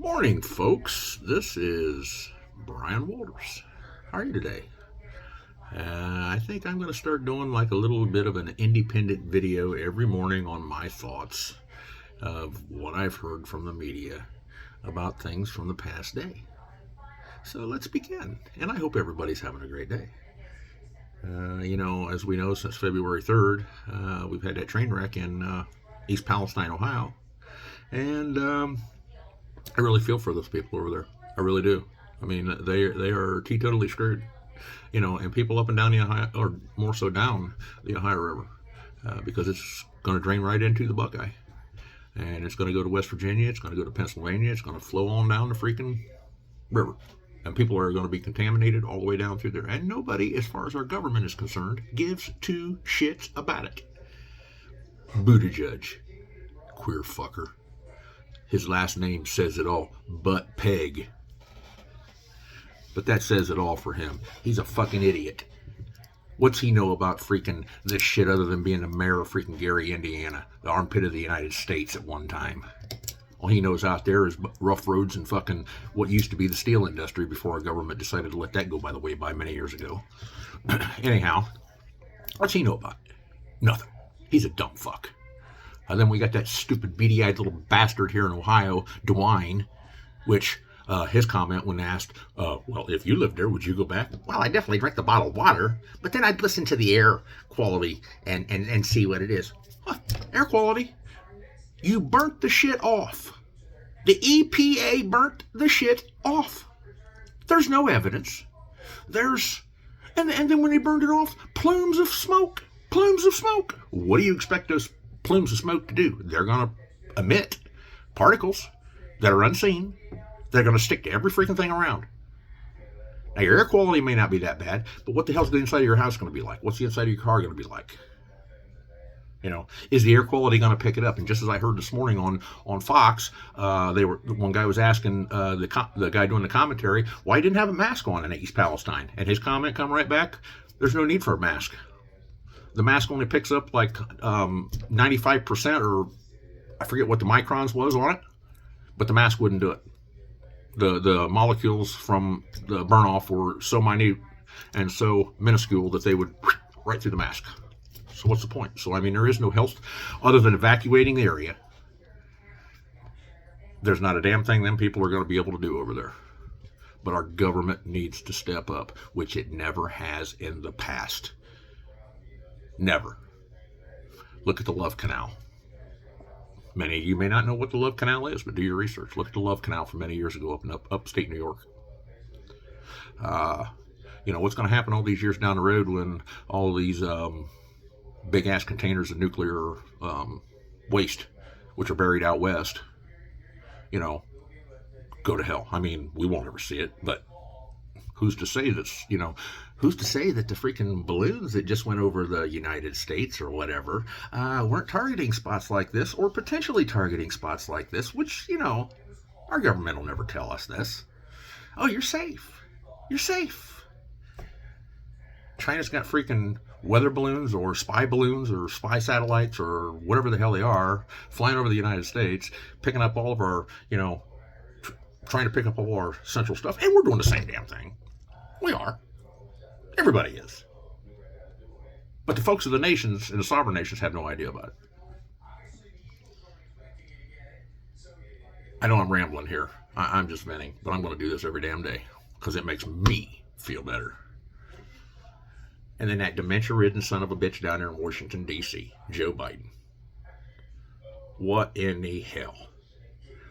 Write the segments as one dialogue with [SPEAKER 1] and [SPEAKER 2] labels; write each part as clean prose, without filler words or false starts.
[SPEAKER 1] Morning, folks. This is Brian Walters. How are you today? I think I'm going to start doing like a little bit of an independent video every morning on my thoughts of what I've heard from the media about things from the past day. So let's begin. And I hope everybody's having a great day. As we know, since February 3rd, we've had that train wreck in East Palestine, Ohio. And I really feel for those people over there. I really do. I mean, they are teetotally screwed. And people up and down the Ohio, or more so down the Ohio River, because it's going to drain right into the Buckeye. And it's going to go to West Virginia, it's going to go to Pennsylvania, it's going to flow on down the freaking river. And people are going to be contaminated all the way down through there. And nobody, as far as our government is concerned, gives two shits about it. Buttigieg, queer fucker. His last name says it all, Butt Peg. But that says it all for him. He's a fucking idiot. What's he know about freaking this shit other than being the mayor of freaking Gary, Indiana, the armpit of the United States at one time? All he knows out there is rough roads and fucking what used to be the steel industry before our government decided to let that go by the wayside many years ago. Anyhow, what's he know about it? Nothing. He's a dumb fuck. And then we got that stupid beady-eyed little bastard here in Ohio, DeWine, which his comment when asked, well, if you lived there, would you go back? Well, I definitely drink the bottled water, but then I'd listen to the air quality and see what it is. Huh, air quality? You burnt the shit off. The EPA burnt the shit off. There's no evidence. And then when they burned it off, plumes of smoke. Plumes of smoke. What do you expect those plumes of smoke to do? They're going to emit particles that are unseen. They're going to stick to every freaking thing around. Now, your air quality may not be that bad, but what the hell's the inside of your house going to be like? What's the inside of your car going to be like? Is the air quality going to pick it up? And just as I heard this morning on Fox, one guy was asking the guy doing the commentary why he didn't have a mask on in East Palestine, and his comment come right back: "There's no need for a mask. The mask only picks up like 95%, or I forget what the microns was on it, but the mask wouldn't do it. The molecules from the burn off were so minute and so minuscule that they would right through the mask. So what's the point? So, I mean, there is no health other than evacuating the area. There's not a damn thing them people are going to be able to do over there. But our government needs to step up, which it never has in the past. Never. Look at the Love Canal. Many of you may not know what the Love Canal is, but do your research. Look at the Love Canal from many years ago up in upstate New York. What's going to happen all these years down the road when all these big ass containers of nuclear waste, which are buried out west, go to hell. I mean, we won't ever see it, but who's to say who's to say that the freaking balloons that just went over the United States or whatever weren't targeting spots like this, or potentially targeting spots like this, which, our government will never tell us this. Oh, you're safe. You're safe. China's got freaking weather balloons or spy satellites or whatever the hell they are flying over the United States, picking up all of our, trying to pick up all our central stuff, and we're doing the same damn thing. We are. Everybody is. But the folks of the nations and the sovereign nations have no idea about it. I know I'm rambling here. I'm just venting, but I'm going to do this every damn day because it makes me feel better. And then that dementia-ridden son of a bitch down there in Washington, D.C., Joe Biden. What in the hell?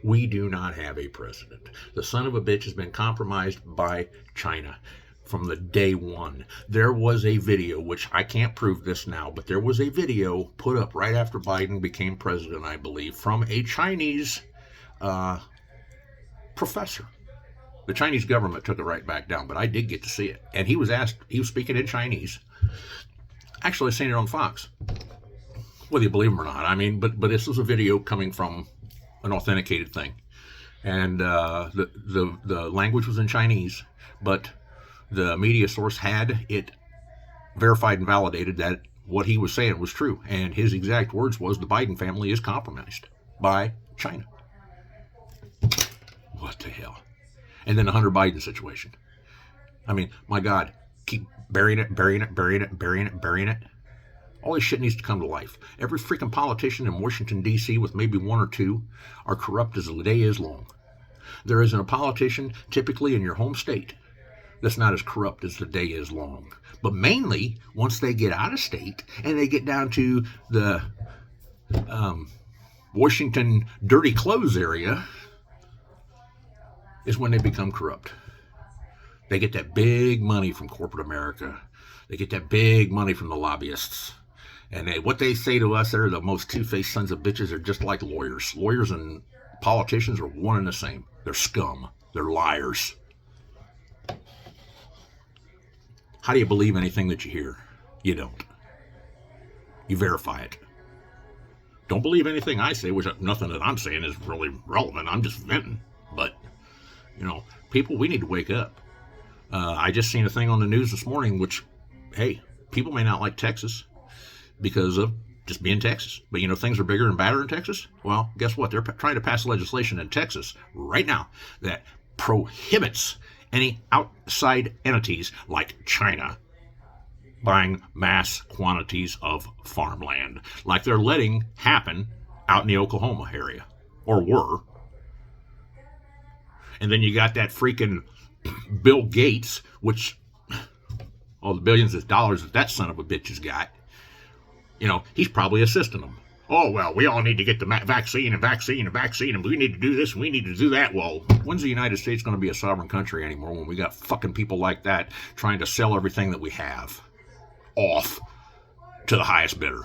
[SPEAKER 1] We do not have a president. The son of a bitch has been compromised by China from the day one. There was a video, which I can't prove this now, but there was a video put up right after Biden became president, I believe, from a Chinese professor. The Chinese government took it right back down, but I did get to see it. And he was speaking in Chinese. Actually, I seen it on Fox. Whether you believe him or not. I mean, but this was a video coming from an authenticated thing. And the language was in Chinese, but the media source had it verified and validated that what he was saying was true. And his exact words was, the Biden family is compromised by China. what the hell? And then the Hunter Biden situation. I mean, my God, keep burying it, burying it, burying it, burying it, burying it. All this shit needs to come to life. Every freaking politician in Washington, D.C., with maybe one or two, are corrupt as the day is long. There isn't a politician, typically in your home state, that's not as corrupt as the day is long. But mainly, once they get out of state and they get down to the Washington dirty clothes area, is when they become corrupt. They get that big money from corporate America. They get that big money from the lobbyists. And what they say to us, they're the most two-faced sons of bitches, are just like lawyers. Lawyers and politicians are one and the same. They're scum. They're liars. How do you believe anything that you hear? You don't. You verify it. Don't believe anything I say, which nothing that I'm saying is really relevant. I'm just venting. But, people, we need to wake up. I just seen a thing on the news this morning, which, hey, people may not like Texas because of just being Texas. But, things are bigger and badder in Texas. Well, guess what? They're trying to pass legislation in Texas right now that prohibits any outside entities like China buying mass quantities of farmland, like they're letting happen out in the Oklahoma area, or were. And then you got that freaking Bill Gates, which all the billions of dollars that son of a bitch has got, he's probably assisting them. Oh, well, we all need to get the vaccine, and we need to do this, and we need to do that. Well, when's the United States going to be a sovereign country anymore when we got fucking people like that trying to sell everything that we have off to the highest bidder,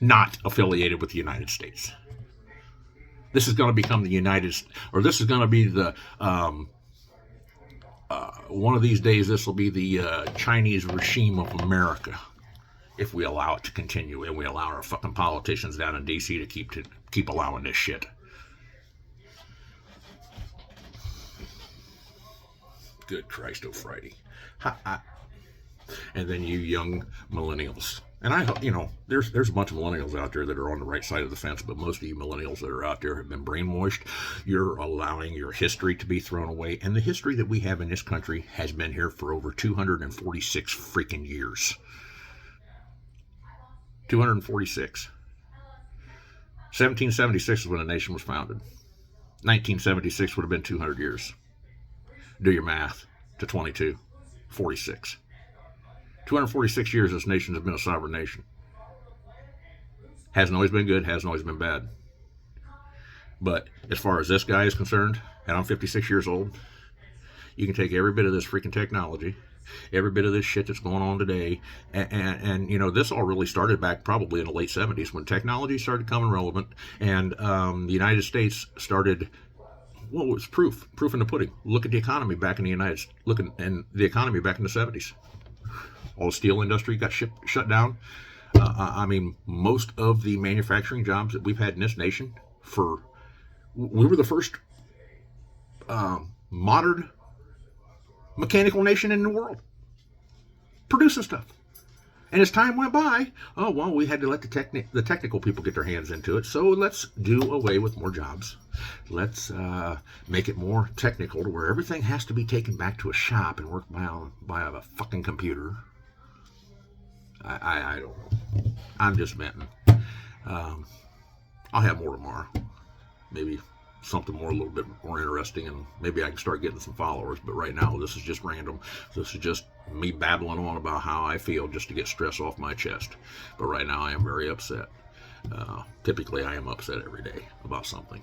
[SPEAKER 1] not affiliated with the United States? This is going to become this is going to be the, one of these days, this will be the Chinese regime of America, if we allow it to continue, and we allow our fucking politicians down in D.C. to keep allowing this shit. Good Christ, oh Friday. And then you young millennials. And I hope, there's a bunch of millennials out there that are on the right side of the fence, but most of you millennials that are out there have been brainwashed. You're allowing your history to be thrown away. And the history that we have in this country has been here for over 246 freaking years. 246. 1776 is when the nation was founded. 1976 would have been 200 years. Do your math to 22. 46. 246 years this nation has been a sovereign nation. Hasn't always been good, hasn't always been bad. But as far as this guy is concerned, and I'm 56 years old, you can take every bit of this freaking technology, every bit of this shit that's going on today, and this all really started back probably in the late 70s when technology started becoming relevant, and the United States started. Well, it was proof in the pudding. Look at the economy back in the the economy back in the 70s. All the steel industry got shut down. Most of the manufacturing jobs that we've had in this nation, we were the first modern mechanical nation in the world producing stuff. And as time went by, we had to let the technical people get their hands into it. So let's do away with more jobs. Let's make it more technical to where everything has to be taken back to a shop and worked by a fucking computer. I don't know. I'm just venting. I'll have more tomorrow. Maybe something a little bit more interesting, and maybe I can start getting some followers. But right now, this is just random. This is just me babbling on about how I feel just to get stress off my chest. But right now, I am very upset. Typically, I am upset every day about something.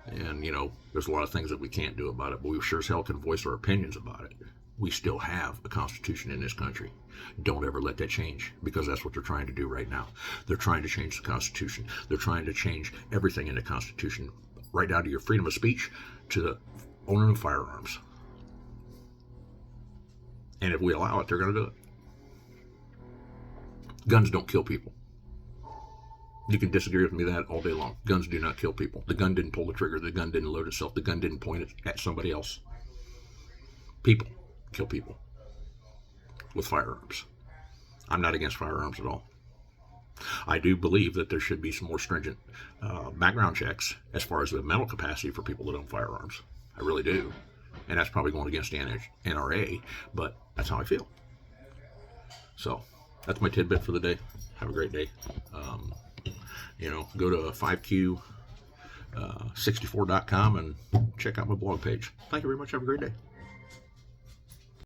[SPEAKER 1] And, there's a lot of things that we can't do about it, but we sure as hell can voice our opinions about it. We still have a constitution in this country. Don't ever let that change, because that's what they're trying to do right now. They're trying to change the Constitution. They're trying to change everything in the Constitution, right down to your freedom of speech, to the owning of firearms. And if we allow it, they're going to do it. Guns don't kill people. You can disagree with me that all day long. Guns do not kill people. The gun didn't pull the trigger. The gun didn't load itself. The gun didn't point it at somebody else. People kill people with firearms. I'm not against firearms at all. I do believe that there should be some more stringent background checks as far as the mental capacity for people that own firearms. I really do. And that's probably going against the NRA, but that's how I feel. So that's my tidbit for the day. Have a great day. Go to 5Q64.com and check out my blog page. Thank you very much. Have a great day.